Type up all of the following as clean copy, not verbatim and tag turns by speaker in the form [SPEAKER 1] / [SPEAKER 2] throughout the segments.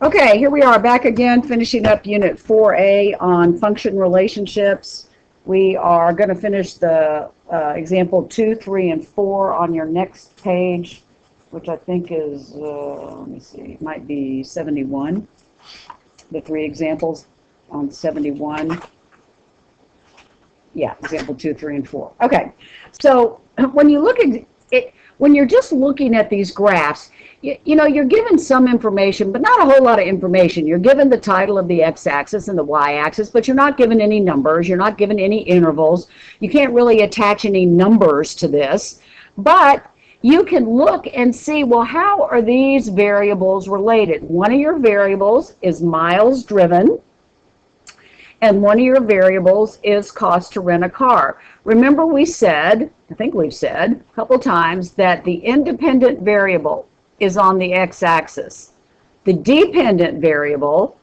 [SPEAKER 1] Okay, here we are back again, finishing up Unit 4A on function relationships. We are going to finish the example 2, 3, and 4 on your next page, which I think is, let me see, it might be 71. The 3 examples on 71. Yeah, example 2, 3, and 4. Okay, so when you look at it, when you're just looking at these graphs, you know, you're given some information, but not a whole lot of information. You're given the title of the x-axis and the y-axis, but you're not given any numbers. You're not given any intervals. You can't really attach any numbers to this, but you can look and see, well, how are these variables related? One of your variables is miles driven, and one of your variables is cost to rent a car. Remember we said, I think we've said a couple times, that the independent variable is on the x-axis. The dependent variable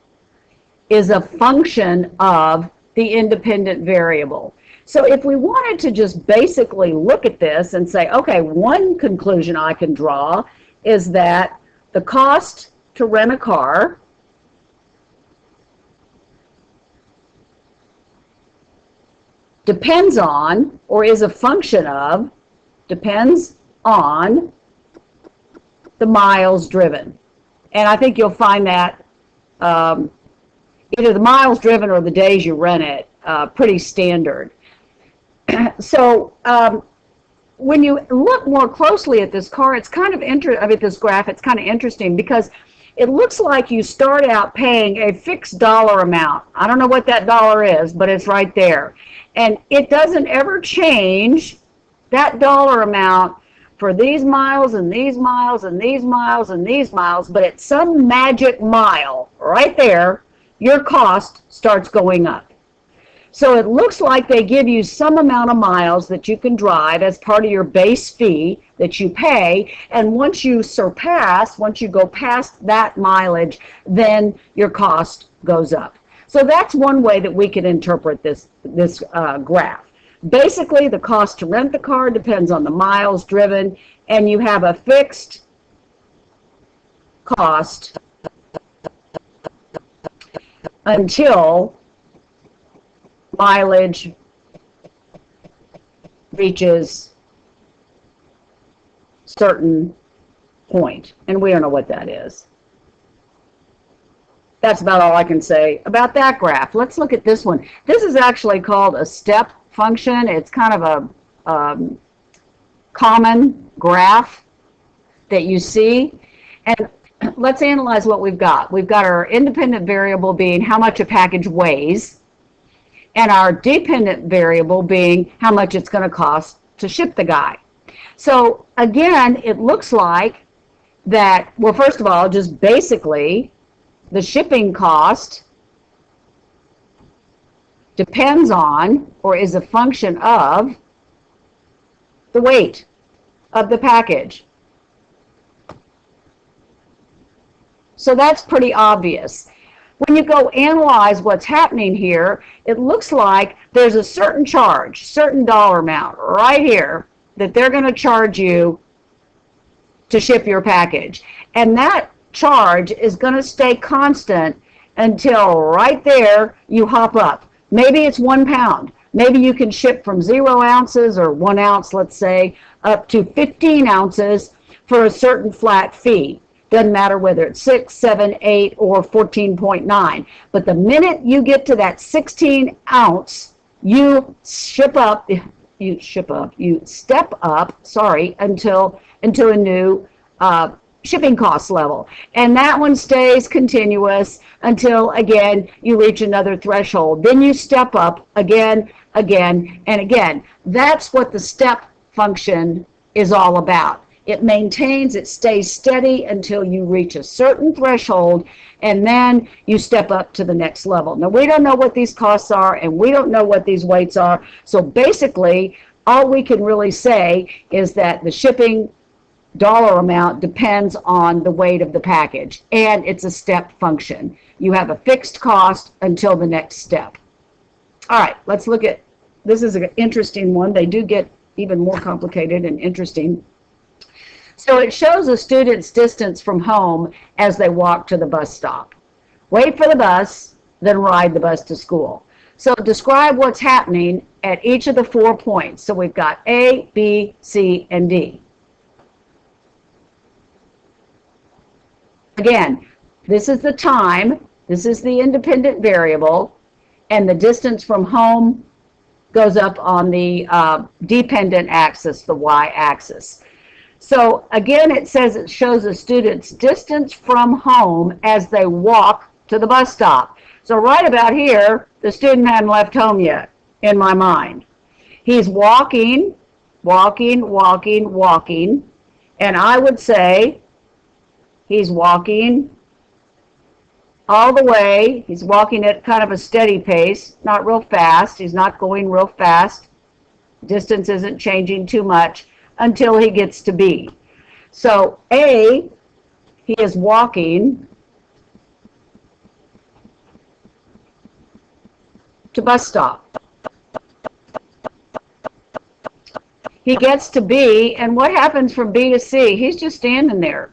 [SPEAKER 1] is a function of the independent variable. So if we wanted to just basically look at this and say, okay, one conclusion I can draw is that the cost to rent a car depends on, or is a function of, depends on the miles driven. And I think you'll find that either the miles driven or the days you rent it pretty standard. So when you look more closely at this car, it's kind of this graph, it's kind of interesting because it looks like you start out paying a fixed dollar amount. I don't know what that dollar is, but it's right there. And it doesn't ever change that dollar amount for these miles and these miles and these miles and these miles, but at some magic mile right there, your cost starts going up. So it looks like they give you some amount of miles that you can drive as part of your base fee that you pay, and once you go past that mileage, then your cost goes up. So that's one way that we can interpret this graph. Basically, the cost to rent the car depends on the miles driven, and you have a fixed cost until mileage reaches certain point, and we don't know what that is. That's about all I can say about that graph. Let's look at this one. This is actually called a step function. It's kind of a common graph that you see. And let's analyze what we've got. We've got our independent variable being how much a package weighs, and our dependent variable being how much it's going to cost to ship the guy. So again, it looks like that, well, first of all, just basically the shipping cost depends on, or is a function of, the weight of the package. So that's pretty obvious. When you go analyze what's happening here, it looks like there's a certain charge, certain dollar amount right here that they're going to charge you to ship your package. And that charge is going to stay constant until right there you hop up. Maybe it's 1 pound. Maybe you can ship from 0 ounces or 1 ounce, let's say, up to 15 ounces for a certain flat fee. Doesn't matter whether it's 6, 7, 8, or 14.9. But the minute you get to that 16 ounce, you step up, until a new shipping cost level. And that one stays continuous until, again, you reach another threshold. Then you step up again, and again. That's what the step function is all about. It maintains, it stays steady until you reach a certain threshold, and then you step up to the next level. Now, we don't know what these costs are, and we don't know what these weights are. So basically, all we can really say is that the shipping dollar amount depends on the weight of the package, and it's a step function. You have a fixed cost until the next step. All right, let's look at, this is an interesting one. They do get even more complicated and interesting. So it shows a student's distance from home as they walk to the bus stop. Wait for the bus, then ride the bus to school. So describe what's happening at each of the 4 points. So we've got A, B, C, and D. Again, this is the time, this is the independent variable, and the distance from home goes up on the dependent axis, the y-axis. So again, it says it shows a student's distance from home as they walk to the bus stop. So right about here, the student hadn't left home yet, in my mind. He's walking, walking, walking, walking, and I would say he's walking all the way. He's walking at kind of a steady pace, not real fast. He's not going real fast. Distance isn't changing too much until he gets to B. So A, he is walking to bus stop. He gets to B, and what happens from B to C? He's just standing there.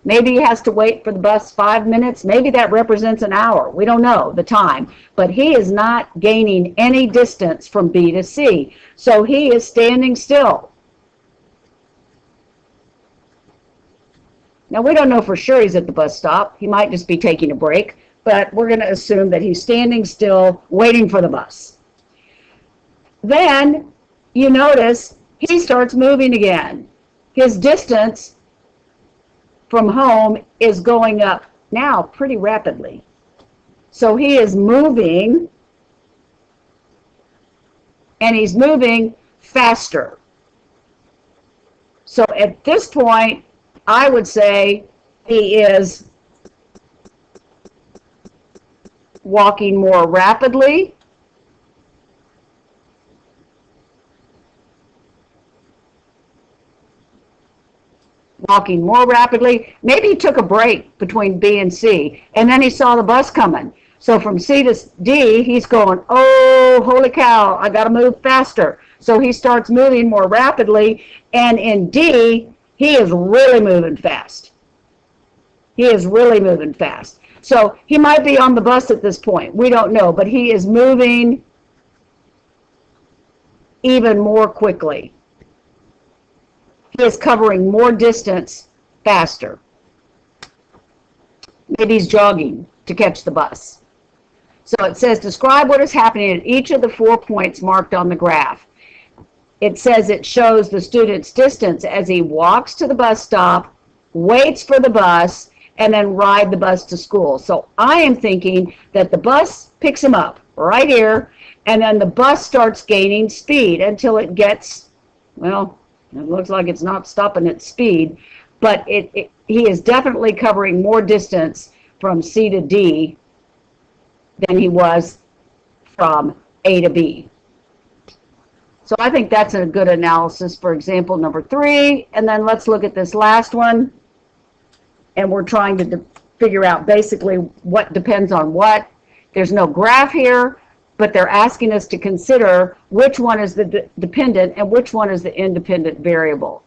[SPEAKER 1] Maybe he has to wait for the bus 5 minutes. Maybe that represents an hour. We don't know the time. But he is not gaining any distance from B to C. So he is standing still. Now, we don't know for sure he's at the bus stop. He might just be taking a break. But we're going to assume that he's standing still, waiting for the bus. Then, you notice, he starts moving again. His distance from home is going up now pretty rapidly. So he is moving, and he's moving faster. So at this point, I would say he is walking more rapidly. Walking more rapidly. Maybe he took a break between B and C, and then he saw the bus coming. So from C to D, he's going, oh, holy cow, I got to move faster. So he starts moving more rapidly, and in D, he is really moving fast. He is really moving fast. So he might be on the bus at this point. We don't know, but he is moving even more quickly. He is covering more distance faster. Maybe he's jogging to catch the bus. So it says, describe what is happening at each of the 4 points marked on the graph. It says it shows the student's distance as he walks to the bus stop, waits for the bus, and then ride the bus to school. So I am thinking that the bus picks him up right here, and then the bus starts gaining speed until it gets, well, it looks like it's not stopping at speed, but he is definitely covering more distance from C to D than he was from A to B. So I think that's a good analysis for example number 3. And then let's look at this last one. And we're trying to figure out basically what depends on what. There's no graph here, but they're asking us to consider which one is the dependent and which one is the independent variable.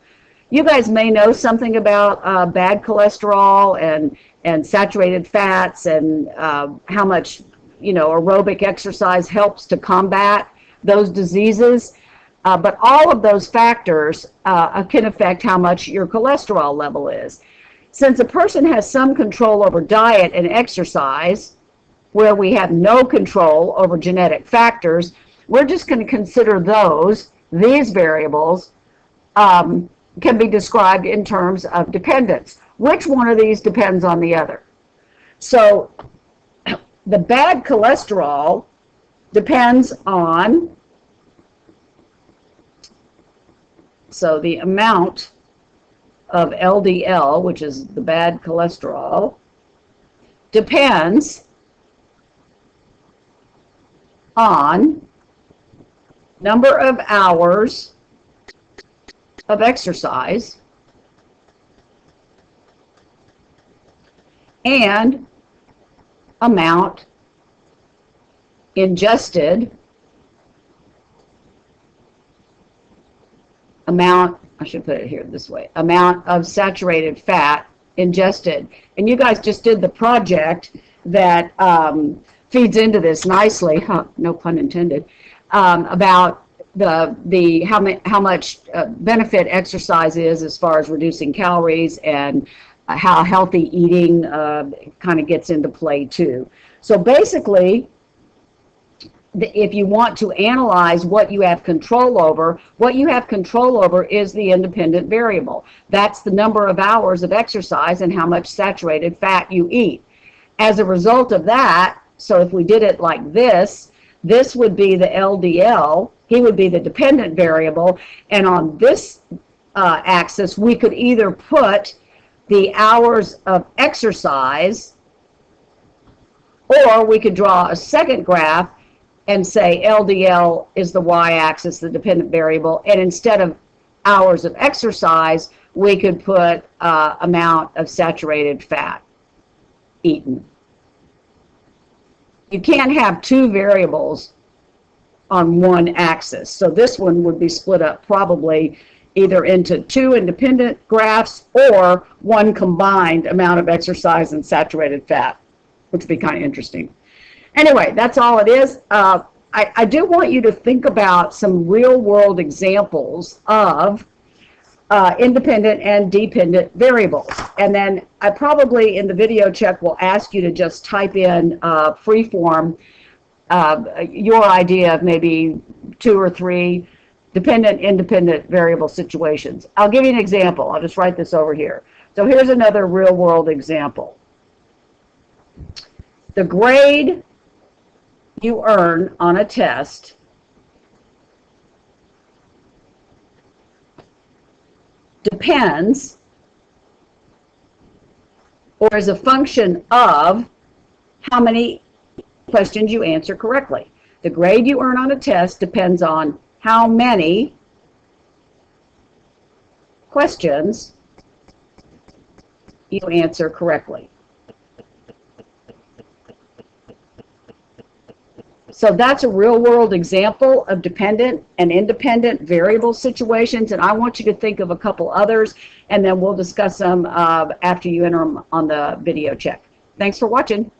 [SPEAKER 1] You guys may know something about bad cholesterol and saturated fats and how much, aerobic exercise helps to combat those diseases. But all of those factors can affect how much your cholesterol level is. Since a person has some control over diet and exercise, where we have no control over genetic factors, we're just going to consider these variables can be described in terms of dependence. Which one of these depends on the other? So the bad cholesterol depends on, so the amount of LDL, which is the bad cholesterol, depends on number of hours of exercise and amount ingested, amount I should put it here this way, amount of saturated fat ingested. And you guys just did the project that feeds into this nicely, huh, no pun intended, about how much benefit exercise is as far as reducing calories, and how healthy eating kind of gets into play too. So basically, if you want to analyze what you have control over, what you have control over is the independent variable. That's the number of hours of exercise and how much saturated fat you eat. As a result of that, so if we did it like this would be the LDL, he would be the dependent variable, and on this axis, we could either put the hours of exercise, or we could draw a second graph and say LDL is the y-axis, the dependent variable, and instead of hours of exercise, we could put amount of saturated fat eaten. You can't have two variables on one axis, so this one would be split up probably either into two independent graphs or one combined amount of exercise and saturated fat, which would be kind of interesting. Anyway, that's all it is. I do want you to think about some real-world examples of independent and dependent variables. And then I probably, in the video check, will ask you to just type in free-form your idea of maybe 2 or 3 dependent, independent variable situations. I'll give you an example. I'll just write this over here. So here's another real-world example. The grade you earn on a test depends, or is a function of, how many questions you answer correctly. The grade you earn on a test depends on how many questions you answer correctly. So that's a real-world example of dependent and independent variable situations, and I want you to think of a couple others, and then we'll discuss them after you enter them on the video check. Thanks for watching.